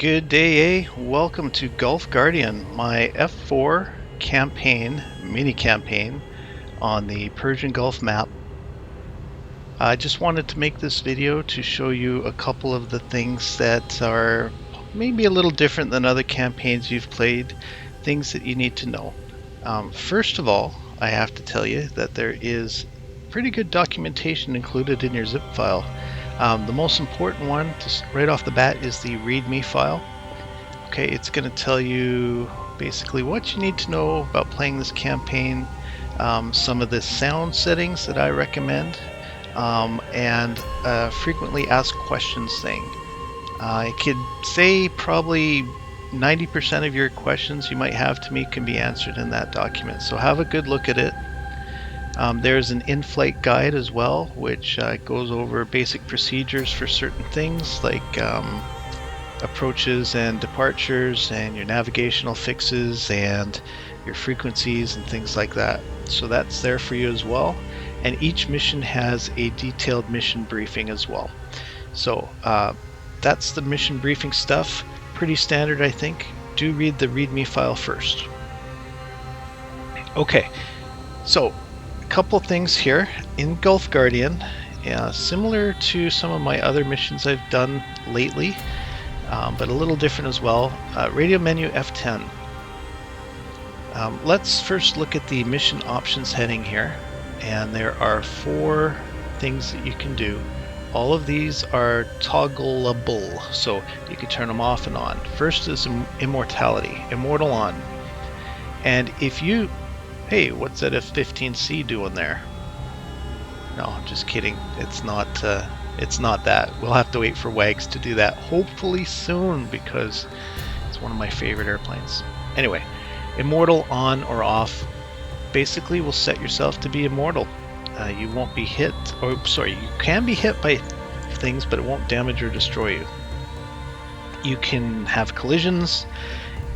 Good day, welcome to Gulf Guardian, my F4 campaign, mini campaign on the Persian Gulf Map. I just wanted to make this video to show you a couple of the things that are maybe a little different than other campaigns you've played, things that you need to know. First of all, I have to tell you that there is pretty good documentation included in your zip file. The most important one, just right off the bat, is the README file. Okay, it's going to tell you basically what you need to know about playing this campaign, some of the sound settings that I recommend, and frequently asked questions thing. I could say probably 90% of your questions you might have to me can be answered in that document, so have a good look at it. There's an in-flight guide as well, which goes over basic procedures for certain things like approaches and departures and your navigational fixes and your frequencies and things like that. So that's there for you as well. And each mission has a detailed mission briefing as well. So that's the mission briefing stuff. Pretty standard, I think. Do read the README file first. Okay, so couple things here in Gulf Guardian, similar to some of my other missions I've done lately, but a little different as well. Radio menu F10. Let's first look at the mission options heading here, and there are 4 things that you can do. All of these are toggleable, so you can turn them off and on. First is immortality, immortal on. And if you hey, what's that F-15C doing there? No, just kidding. It's not that. We'll have to wait for WAGs to do that, hopefully soon, because it's one of my favorite airplanes. Anyway, immortal on or off basically will set yourself to be immortal. You won't be hit, or sorry, you can be hit by things, but it won't damage or destroy you. You can have collisions.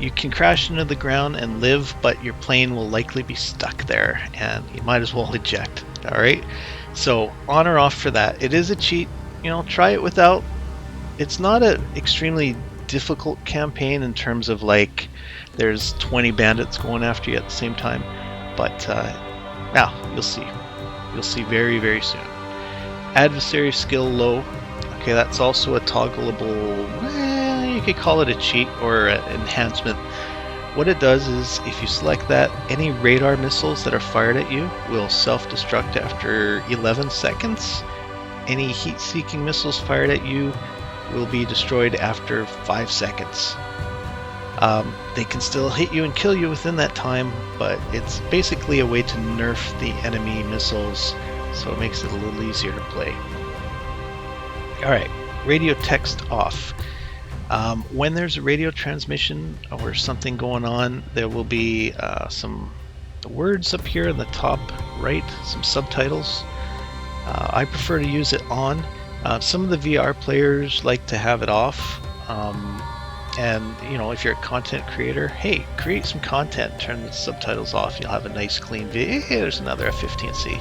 You can crash into the ground and live, but your plane will likely be stuck there, and you might as well eject. Alright, so on or off for that. It is a cheat, try it without. It's not an extremely difficult campaign in terms of like there's 20 bandits going after you at the same time, but now you'll see. You'll see very, very soon. Adversary skill low. Okay, that's also a toggleable, you could call it a cheat or an enhancement. What it does is if you select that, any radar missiles that are fired at you will self-destruct after 11 seconds. Any heat-seeking missiles fired at you will be destroyed after 5 seconds. They can still hit you and kill you within that time, but it's basically a way to nerf the enemy missiles, so it makes it a little easier to play. Alright, radio text off. When there's a radio transmission or something going on, there will be some words up here in the top right, some subtitles. I prefer to use it on. Some of the VR players like to have it off. And if you're a content creator, hey, create some content, turn the subtitles off, you'll have a nice clean video. Hey, there's another F-15C.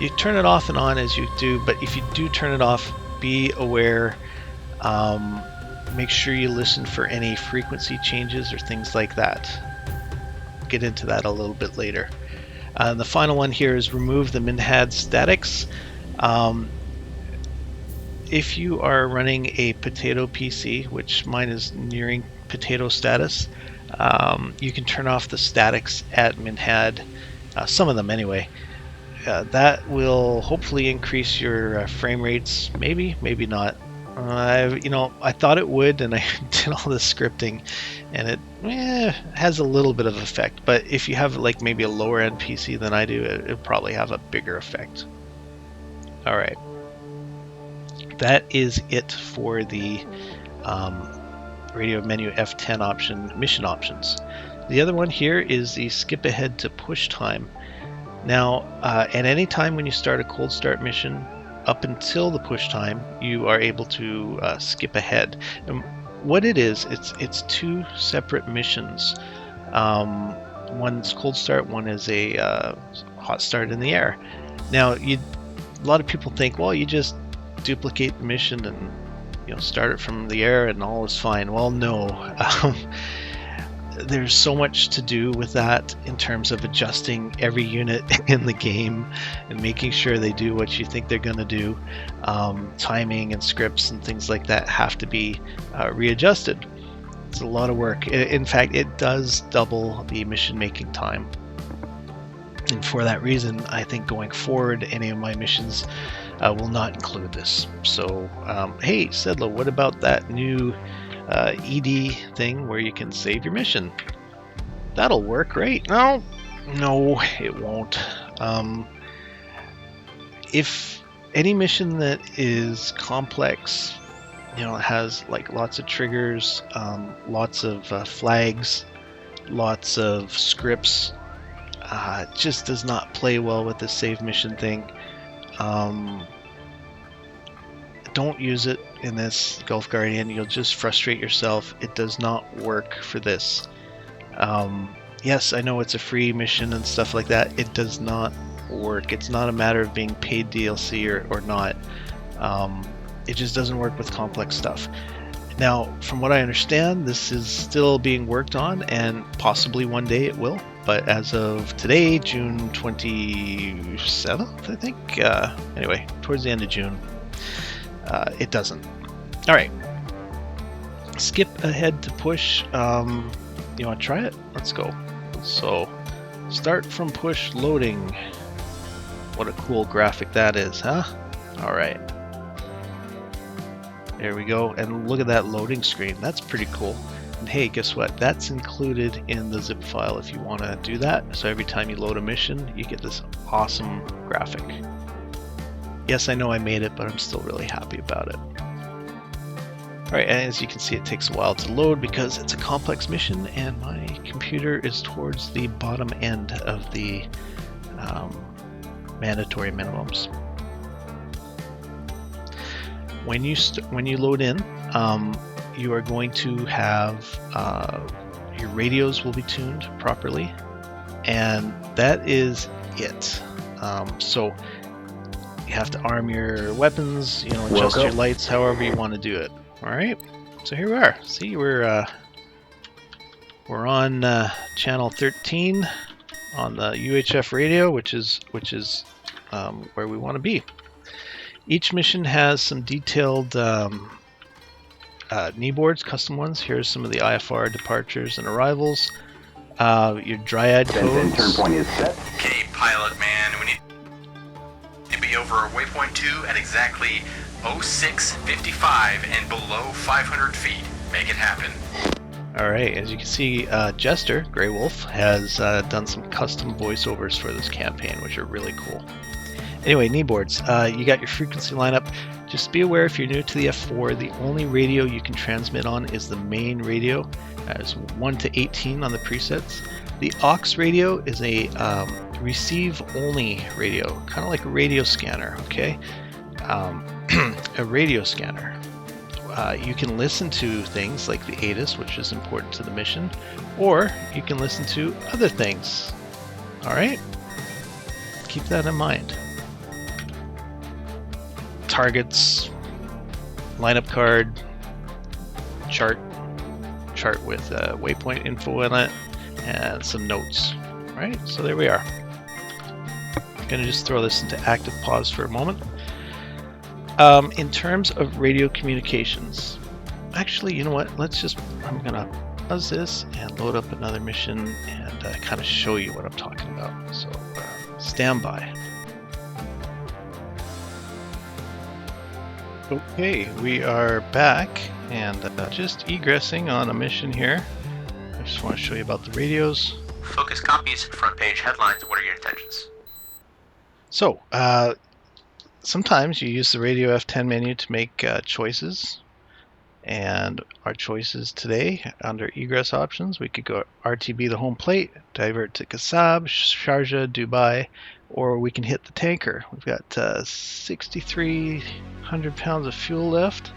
You turn it off and on as you do, but if you do turn it off, be aware. Make sure you listen for any frequency changes or things like that. Get into that a little bit later. The final one here is remove the MinHAD statics. If you are running a potato PC, which mine is nearing potato status, you can turn off the statics at MinHAD, some of them anyway. That will hopefully increase your frame rates, maybe not. I thought it would, and I did all the scripting, and it has a little bit of effect. But if you have like maybe a lower end PC than I do, it'll probably have a bigger effect. All right, that is it for the radio menu F10 option mission options. The other one here is the skip ahead to push time. Now, at any time when you start a cold start mission, up until the push time, you are able to skip ahead. And what it is, it's 2 separate missions. One's cold start, one is a hot start in the air. Now, a lot of people think, well, you just duplicate the mission and start it from the air and all is fine. Well, no. There's so much to do with that in terms of adjusting every unit in the game and making sure they do what you think they're going to do. Timing and scripts and things like that have to be readjusted. It's a lot of work. In fact, it does double the mission making time. And for that reason, I think going forward, any of my missions will not include this. So, hey, Sedlo, what about that new ED thing where you can save your mission? That'll work, right? No, it won't. If any mission that is complex, it has like lots of triggers, lots of flags, lots of scripts, it just does not play well with the save mission thing. Don't use it in this Gulf Guardian. You'll just frustrate yourself. It does not work for this. Yes, I know it's a free mission and stuff like that. It does not work. It's not a matter of being paid DLC or not. It just doesn't work with complex stuff. Now, from what I understand, this is still being worked on, and possibly one day it will. But as of today, June 27th, I think. Anyway, towards the end of June. It doesn't. All right. Skip ahead to push. You want to try it? Let's go. So, start from push loading. What a cool graphic that is, huh? All right. There we go. And look at that loading screen. That's pretty cool. And hey, guess what? That's included in the zip file if you want to do that. So every time you load a mission, you get this awesome graphic. Yes, I know I made it, but I'm still really happy about it. Alright, and as you can see, it takes a while to load because it's a complex mission and my computer is towards the bottom end of the mandatory minimums. When you load in, you are going to have your radios will be tuned properly, and that is it. So you have to arm your weapons, adjust your lights however you want to do it. All right, so here we are. See, we're on channel 13 on the UHF radio, which is where we want to be. Each mission has some detailed knee boards, custom ones. Here's some of the IFR departures and arrivals. Your Dryad codes. Turn point is set. Okay, pilot man, we need to be over waypoint 2 at exactly 0655 and below 500 feet. Make it happen. Alright, as you can see, Jester, Grey Wolf, has done some custom voiceovers for this campaign, which are really cool. Anyway, knee boards. You got your frequency lineup. Just be aware if you're new to the F4, the only radio you can transmit on is the main radio. It's 1 to 18 on the presets. The aux radio is a receive-only radio, kind of like a radio scanner, okay? A radio scanner. You can listen to things like the ATIS, which is important to the mission, or you can listen to other things. Alright? Keep that in mind. Targets, lineup card, chart with waypoint info in it, and some notes. Alright, so there we are. I'm going to just throw this into active pause for a moment. In terms of radio communications, actually, you know what? I'm going to pause this and load up another mission and kind of show you what I'm talking about. So stand by. Okay, we are back and just egressing on a mission here. I just want to show you about the radios. Focus copies, front page headlines. What are your intentions? So, sometimes you use the radio F10 menu to make choices. And our choices today, under egress options, we could go RTB the home plate, divert to Kasab, Sharjah, Dubai, or we can hit the tanker. We've got 6,300 pounds of fuel left.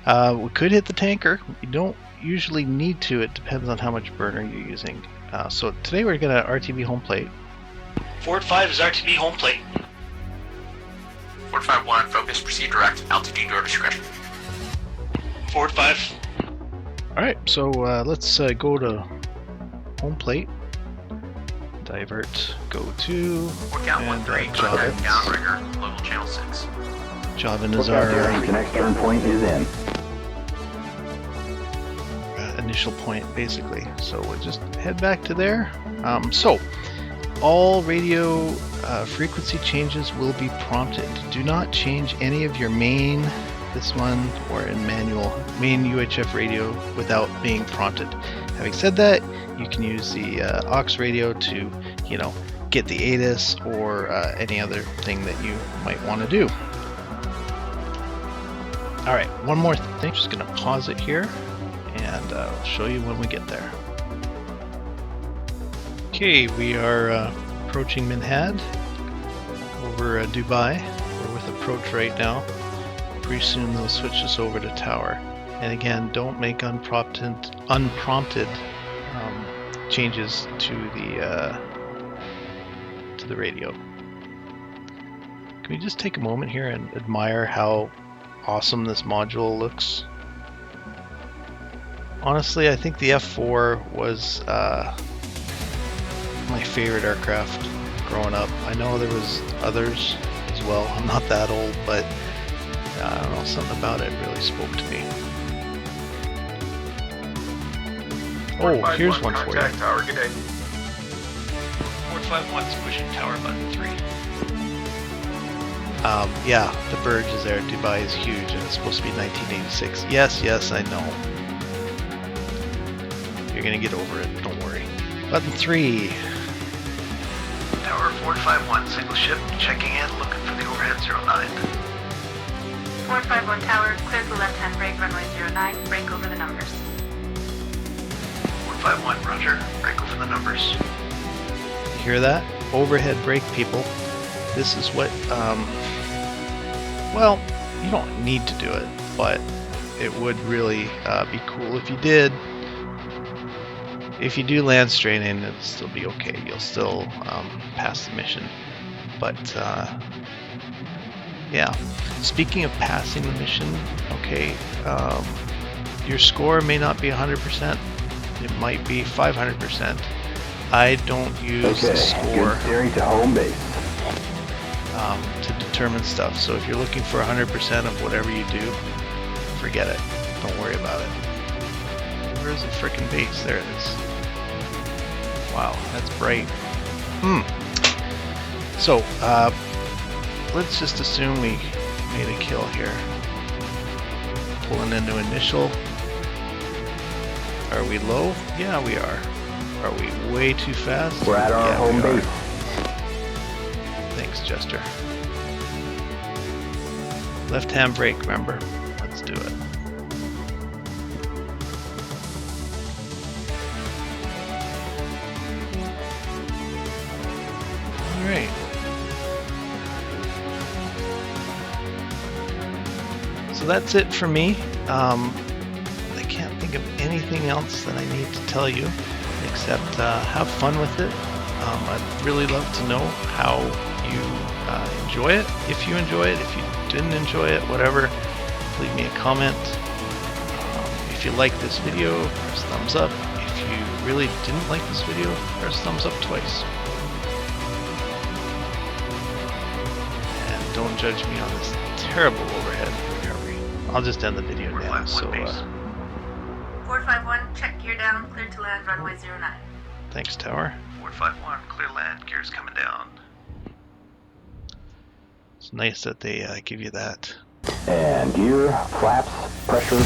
We could hit the tanker. You don't usually need to. It depends on how much burner you're using. So today we're going to RTB home plate. Ford 5 is RTB home plate. Ford 5-1, focus, proceed direct, altitude your discretion. Forward 5. Alright, so let's go to home plate. Divert, go to, Lookout and 13, contact Javin. downrigger, local channel 6. Javin is Lookout our bearing, the next turn point is in. initial point, basically. So we'll just head back to there. So, all radio frequency changes will be prompted. Do not change any of your main, this one, or in main UHF radio without being prompted. Having said that, you can use the aux radio to, you know, get the ATIS or any other thing that you might want to do. Alright, one more thing, just going to pause it here, and I'll show you when we get there. Okay, we are approaching Minhad over Dubai. We're with approach right now. Pretty soon they'll switch us over to tower. And again, don't make unprompted changes to the radio. Can we just take a moment here and admire how awesome this module looks? Honestly, I think the F4 was my favorite aircraft growing up. I know there was others as well. I'm not that old, but I don't know, something about it really spoke to me. Oh, here's one for you. Tower, good day. 451 is pushing tower button 3. Yeah, the Burj is there. Dubai is huge, and it's supposed to be 1986. Yes, I know. You're gonna get over it, don't worry. Button 3. Tower 451, single ship, checking in, looking for the overhead 09. 451 tower, clear the left-hand brake, runway 09, brake over the numbers. 451, roger, brake over the numbers. You hear that? Overhead brake, people. This is what, well, you don't need to do it, but it would really be cool if you did. If you do land straight in, it'll still be okay. You'll still pass the mission. But, yeah. Speaking of passing the mission, okay, your score may not be 100%. It might be 500%. I don't use the score good steering to home base. To determine stuff. So if you're looking for 100% of whatever you do, forget it. Don't worry about it. Where's the frickin' base? There it is. Wow, that's bright. So, let's just assume we made a kill here. Pulling into initial. Are we low? Yeah, we are. Are we way too fast? We're at our home base. Thanks, Jester. Left-hand brake, remember? Let's do it. Alright. So that's it for me. I can't think of anything else that I need to tell you except have fun with it. I'd really love to know how you enjoy it. If you enjoy it, if you didn't enjoy it, whatever, leave me a comment. If you like this video, press thumbs up. If you really didn't like this video, press thumbs up twice. And don't judge me on this terrible overhead recovery. I'll just end the video now. So, 451, check gear down, clear to land, runway 09. thanks, Tower. 451, clear land, gears coming down. It's nice that they give you that. And gear, flaps, pressure,